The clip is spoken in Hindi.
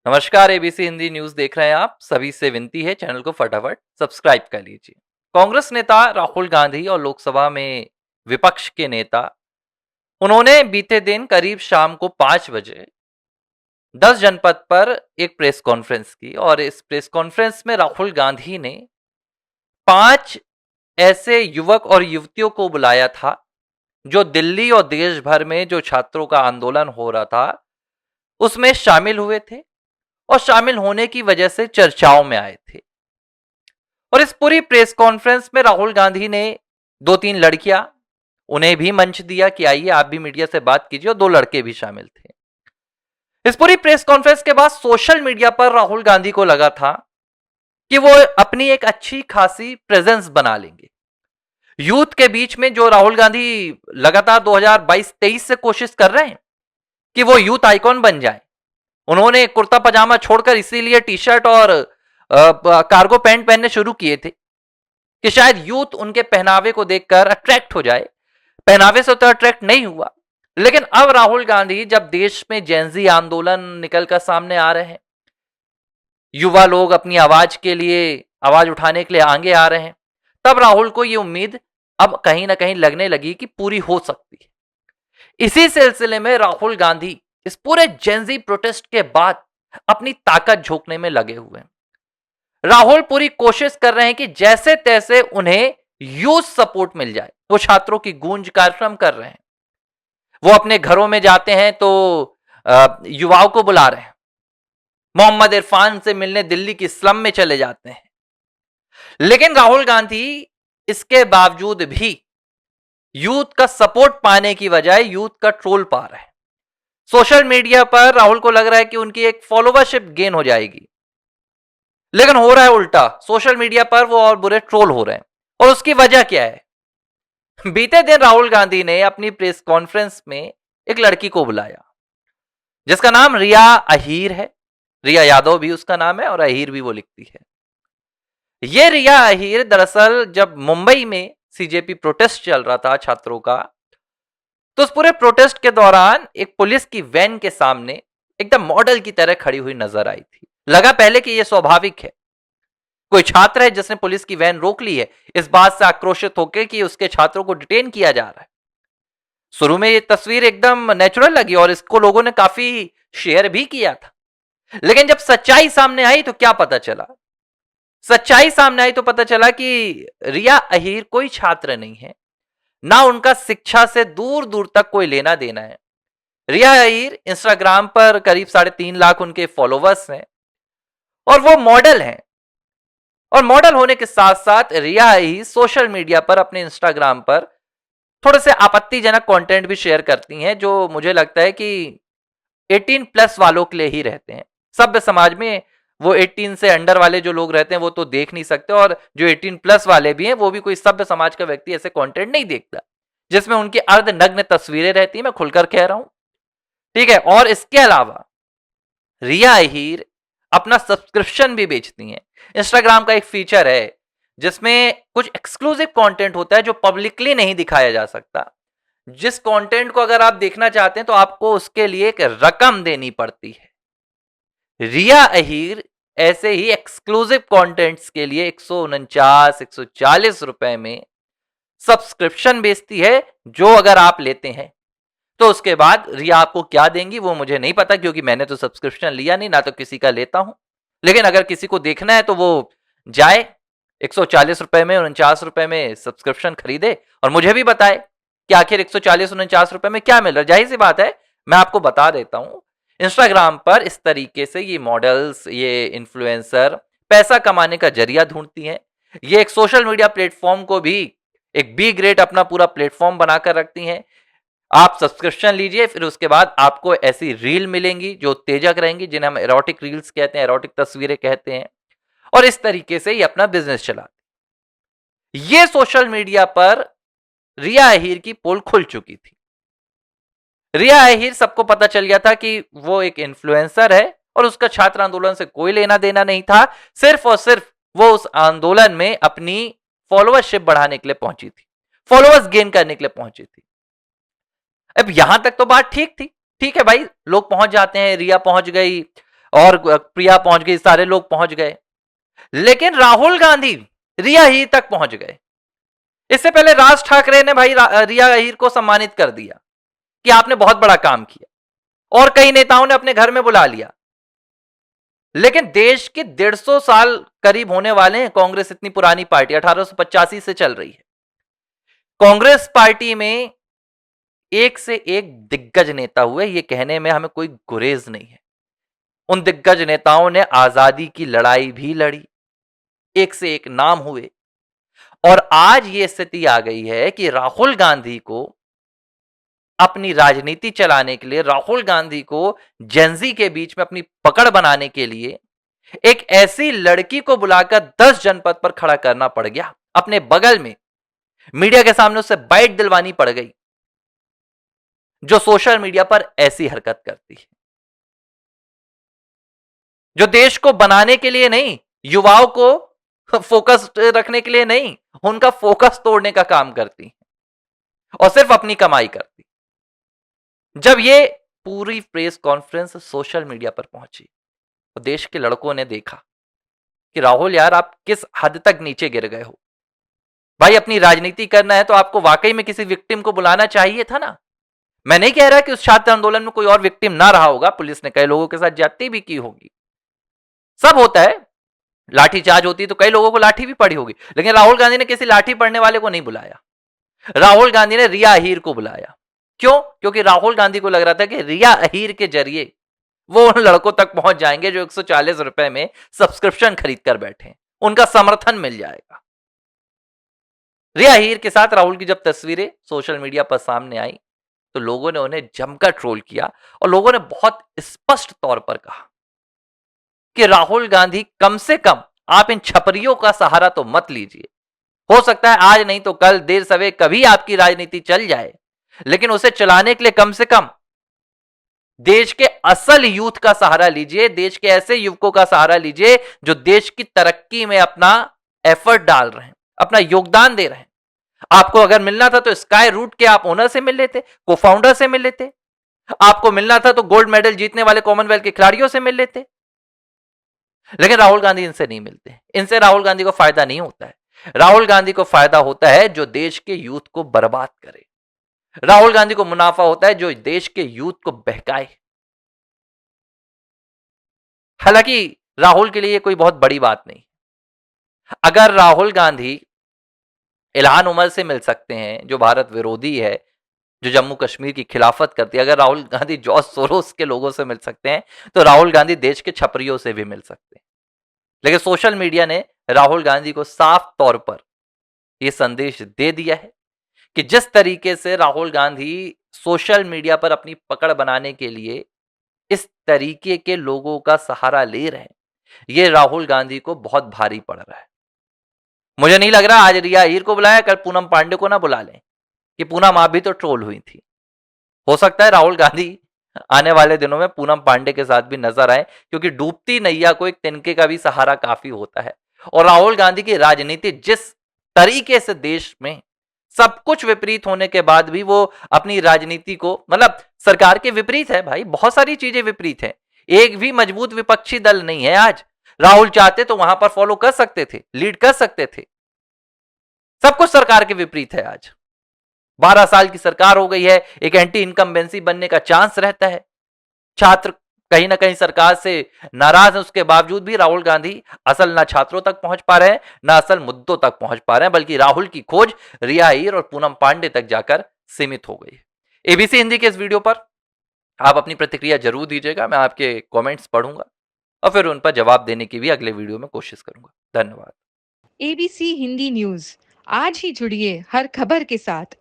नमस्कार। एबीसी हिंदी न्यूज देख रहे हैं आप सभी से विनती है चैनल को फटाफट सब्सक्राइब कर लीजिए। कांग्रेस नेता राहुल गांधी और लोकसभा में विपक्ष के नेता उन्होंने बीते दिन करीब शाम को 5 बजे 10 जनपद पर एक प्रेस कॉन्फ्रेंस की और इस प्रेस कॉन्फ्रेंस में राहुल गांधी ने 5 ऐसे युवक और युवतियों को बुलाया था जो दिल्ली और देश भर में जो छात्रों का आंदोलन हो रहा था उसमें शामिल हुए थे और शामिल होने की वजह से चर्चाओं में आए थे। और इस पूरी प्रेस कॉन्फ्रेंस में राहुल गांधी ने 2-3 लड़कियां उन्हें भी मंच दिया कि आइए आप भी मीडिया से बात कीजिए, और 2 लड़के भी शामिल थे। इस पूरी प्रेस कॉन्फ्रेंस के बाद सोशल मीडिया पर राहुल गांधी को लगा था कि वो अपनी एक अच्छी खासी प्रेजेंस बना लेंगे यूथ के बीच में। जो राहुल गांधी लगातार 2022-23 से कोशिश कर रहे हैं कि वो यूथ आइकॉन बन जाए। उन्होंने कुर्ता पजामा छोड़कर इसीलिए टी शर्ट और कार्गो पैंट पहनने शुरू किए थे कि शायद यूथ उनके पहनावे को देखकर अट्रैक्ट हो जाए। पहनावे से तो अट्रैक्ट नहीं हुआ, लेकिन अब राहुल गांधी जब देश में जेनजी आंदोलन निकलकर सामने आ रहे हैं, युवा लोग अपनी आवाज के लिए आवाज उठाने के लिए आगे आ रहे हैं, तब राहुल को यह उम्मीद अब कहीं ना कहीं लगने लगी कि पूरी हो सकती है। इसी सिलसिले में राहुल गांधी इस पूरे जेनजी प्रोटेस्ट के बाद अपनी ताकत झोंकने में लगे हुए हैं। राहुल पूरी कोशिश कर रहे हैं कि जैसे तैसे उन्हें यूथ सपोर्ट मिल जाए। वो छात्रों की गूंज कार्यक्रम कर रहे हैं, वो अपने घरों में जाते हैं तो युवाओं को बुला रहे हैं, मोहम्मद इरफान से मिलने दिल्ली की स्लम में चले जाते हैं। लेकिन राहुल गांधी इसके बावजूद भी यूथ का सपोर्ट पाने की बजाय यूथ का ट्रोल पा रहे हैं। सोशल मीडिया पर राहुल को लग रहा है कि उनकी एक फॉलोवरशिप गेन हो जाएगी, लेकिन हो रहा है उल्टा। सोशल मीडिया पर वो और बुरे ट्रोल हो रहे हैं। और उसकी वजह क्या है? बीते दिन राहुल गांधी ने अपनी प्रेस कॉन्फ्रेंस में एक लड़की को बुलाया जिसका नाम रिया अहीर है। रिया यादव भी उसका नाम है और अहीर भी वो लिखती है। ये रिया अहीर दरअसल जब मुंबई में सीजेपी प्रोटेस्ट चल रहा था छात्रों का, तो उस पूरे प्रोटेस्ट के दौरान एक पुलिस की वैन के सामने एकदम मॉडल की तरह खड़ी हुई नजर आई थी। लगा पहले कि यह स्वाभाविक है, कोई छात्र है जिसने पुलिस की वैन रोक ली है, इस बात से आक्रोशित होकर कि उसके छात्रों को डिटेन किया जा रहा है। शुरू में ये तस्वीर एकदम नेचुरल लगी और इसको लोगों ने काफी शेयर भी किया था। लेकिन जब सच्चाई सामने आई तो क्या पता चला? सच्चाई सामने आई तो पता चला कि रिया अहीर कोई छात्र नहीं है, ना उनका शिक्षा से दूर दूर तक कोई लेना देना है। रिया अहीर इंस्टाग्राम पर करीब 3.5 लाख उनके फॉलोवर्स हैं और वो मॉडल हैं। और मॉडल होने के साथ साथ रिया अहीर सोशल मीडिया पर अपने इंस्टाग्राम पर थोड़े से आपत्तिजनक कंटेंट भी शेयर करती हैं, जो मुझे लगता है कि 18 प्लस वालों के लिए ही रहते हैं। सभ्य समाज में वो 18 से अंडर वाले जो लोग रहते हैं वो तो देख नहीं सकते, और जो 18 प्लस वाले भी हैं वो भी कोई सभ्य समाज का व्यक्ति ऐसे कंटेंट नहीं देखता जिसमें उनकी अर्धनग्न तस्वीरें रहती हैं। मैं खुलकर कह रहा हूं, ठीक है। और इसके अलावा रिया अहीर अपना सब्सक्रिप्शन भी बेचती हैं। इंस्टाग्राम का एक फीचर है जिसमें कुछ एक्सक्लूसिव कंटेंट होता है जो पब्लिकली नहीं दिखाया जा सकता। जिस कंटेंट को अगर आप देखना चाहते हैं तो आपको उसके लिए एक रकम देनी पड़ती है। रिया अहीर ऐसे ही एक्सक्लूसिव कंटेंट्स के लिए 149-140 रुपए में सब्सक्रिप्शन बेचती है, जो अगर आप लेते हैं तो उसके बाद रिया आपको क्या देंगी वो मुझे नहीं पता, क्योंकि मैंने तो सब्सक्रिप्शन लिया नहीं, ना तो किसी का लेता हूं। लेकिन अगर किसी को देखना है तो वो जाए 140 रुपए में 49 रुपए में सब्सक्रिप्शन खरीदे और मुझे भी बताए कि आखिर 140-49 रुपए में क्या मिल रहा है। जाहिर सी बात है, मैं आपको बता देता हूं, इंस्टाग्राम पर इस तरीके से ये मॉडल्स, ये इन्फ्लुएंसर पैसा कमाने का जरिया ढूंढती हैं। ये एक सोशल मीडिया प्लेटफॉर्म को भी एक बी ग्रेड अपना पूरा प्लेटफॉर्म बनाकर रखती हैं। आप सब्सक्रिप्शन लीजिए, फिर उसके बाद आपको ऐसी रील मिलेंगी जो उत्तेजक रहेंगी, जिन्हें हम एरोटिक रील्स कहते हैं, एरोटिक तस्वीरें कहते हैं। और इस तरीके से ही अपना बिजनेस चलाते। ये सोशल मीडिया पर रिया अहीर की पोल खुल चुकी थी। रिया अहीर सबको पता चल गया था कि वो एक इन्फ्लुएंसर है और उसका छात्र आंदोलन से कोई लेना देना नहीं था। सिर्फ और सिर्फ वो उस आंदोलन में अपनी फॉलोअरशिप बढ़ाने के लिए पहुंची थी, फॉलोअर्स गेन करने के लिए पहुंची थी। अब यहां तक तो बात ठीक थी, ठीक है भाई, लोग पहुंच जाते हैं, रिया पहुंच गई, और प्रिया पहुंच गई, सारे लोग पहुंच गए, लेकिन राहुल गांधी रिया हीर तक पहुंच गए। इससे पहले राज ठाकरे ने भाई रिया हीर को सम्मानित कर दिया कि आपने बहुत बड़ा काम किया, और कई नेताओं ने अपने घर में बुला लिया। लेकिन देश के 150 साल करीब होने वाले हैं, कांग्रेस इतनी पुरानी पार्टी 1885 से चल रही है। कांग्रेस पार्टी में एक से एक दिग्गज नेता हुए, ये कहने में हमें कोई गुरेज नहीं है। उन दिग्गज नेताओं ने आजादी की लड़ाई भी लड़ी, एक से एक नाम हुए, और आज ये स्थिति आ गई है कि राहुल गांधी को अपनी राजनीति चलाने के लिए, राहुल गांधी को जेंजी के बीच में अपनी पकड़ बनाने के लिए एक ऐसी लड़की को बुलाकर 10 जनपद पर खड़ा करना पड़ गया। अपने बगल में मीडिया के सामने उससे बाइट दिलवानी पड़ गई, जो सोशल मीडिया पर ऐसी हरकत करती है, जो देश को बनाने के लिए नहीं, युवाओं को फोकस रखने के लिए नहीं, उनका फोकस तोड़ने का काम करती है और सिर्फ अपनी कमाई करती। जब ये पूरी प्रेस कॉन्फ्रेंस सोशल मीडिया पर पहुंची तो देश के लड़कों ने देखा कि राहुल यार, आप किस हद तक नीचे गिर गए हो। भाई, अपनी राजनीति करना है तो आपको वाकई में किसी विक्टिम को बुलाना चाहिए था ना। मैं नहीं कह रहा कि उस छात्र आंदोलन में कोई और विक्टिम ना रहा होगा, पुलिस ने कई लोगों के साथ ज्यादती भी की होगी, सब होता है, लाठीचार्ज होती है तो कई लोगों को लाठी भी पड़ी होगी, लेकिन राहुल गांधी ने किसी लाठी पड़ने वाले को नहीं बुलाया। राहुल गांधी ने रिया अहीर को बुलाया। क्यों? क्योंकि राहुल गांधी को लग रहा था कि रिया अहीर के जरिए वो उन लड़कों तक पहुंच जाएंगे जो 140 रुपए में सब्सक्रिप्शन खरीद कर बैठे, उनका समर्थन मिल जाएगा। रिया अहीर के साथ राहुल की जब तस्वीरें सोशल मीडिया पर सामने आई तो लोगों ने उन्हें जमकर ट्रोल किया, और लोगों ने बहुत स्पष्ट तौर पर कहा कि राहुल गांधी, कम से कम आप इन छपरियों का सहारा तो मत लीजिए। हो सकता है आज नहीं तो कल, देर सवेर कभी आपकी राजनीति चल जाए, लेकिन उसे चलाने के लिए कम से कम देश के असल यूथ का सहारा लीजिए, देश के ऐसे युवकों का सहारा लीजिए जो देश की तरक्की में अपना एफर्ट डाल रहे हैं, अपना योगदान दे रहे हैं। आपको अगर मिलना था तो स्काई रूट के आप ओनर से मिल लेते, को फाउंडर से मिल लेते। आपको मिलना था तो गोल्ड मेडल जीतने वाले कॉमनवेल्थ के खिलाड़ियों से मिल लेते। लेकिन राहुल गांधी इनसे नहीं मिलते, इनसे राहुल गांधी को फायदा नहीं होता है। राहुल गांधी को फायदा होता है जो देश के यूथ को बर्बाद करे। राहुल गांधी को मुनाफा होता है जो देश के यूथ को बहकाए। हालांकि राहुल के लिए कोई बहुत बड़ी बात नहीं। अगर राहुल गांधी इल्हान उमर से मिल सकते हैं, जो भारत विरोधी है, जो जम्मू कश्मीर की खिलाफत करती है, अगर राहुल गांधी जॉर्ज सोरोस के लोगों से मिल सकते हैं, तो राहुल गांधी देश के छपरियों से भी मिल सकते हैं। लेकिन सोशल मीडिया ने राहुल गांधी को साफ तौर पर यह संदेश दे दिया है कि जिस तरीके से राहुल गांधी सोशल मीडिया पर अपनी पकड़ बनाने के लिए इस तरीके के लोगों का सहारा ले रहे हैं, यह राहुल गांधी को बहुत भारी पड़ रहा है। मुझे नहीं लग रहा आज रिया अहीर को बुलाया, कल पूनम पांडे को ना बुला लें कि पूनम आप भी तो ट्रोल हुई थी। हो सकता है राहुल गांधी आने वाले दिनों में पूनम पांडे के साथ भी नजर आए, क्योंकि डूबती नैया को एक तिनके का भी सहारा काफी होता है। और राहुल गांधी की राजनीति जिस तरीके से देश में सब कुछ विपरीत होने के बाद भी वो अपनी राजनीति को, मतलब सरकार के विपरीत है भाई, बहुत सारी चीजें विपरीत है, एक भी मजबूत विपक्षी दल नहीं है आज। राहुल चाहते तो वहां पर फॉलो कर सकते थे, लीड कर सकते थे, सब कुछ सरकार के विपरीत है। आज 12 साल की सरकार हो गई है, एक एंटी इनकम्बेंसी बनने का चांस रहता है। छात्र कहीं ना कहीं सरकार से नाराज है, उसके बावजूद भी राहुल गांधी असल ना छात्रों तक पहुंच पा रहे हैं, ना असल मुद्दों तक पहुंच पा रहे हैं, बल्कि राहुल की खोज रिया अहीर और पूनम पांडे तक जाकर सीमित हो गई है। एबीसी हिंदी के इस वीडियो पर आप अपनी प्रतिक्रिया जरूर दीजिएगा, मैं आपके कमेंट्स पढ़ूंगा और फिर उन पर जवाब देने की भी अगले वीडियो में कोशिश करूंगा। धन्यवाद। एबीसी हिंदी न्यूज, आज ही जुड़िए हर खबर के साथ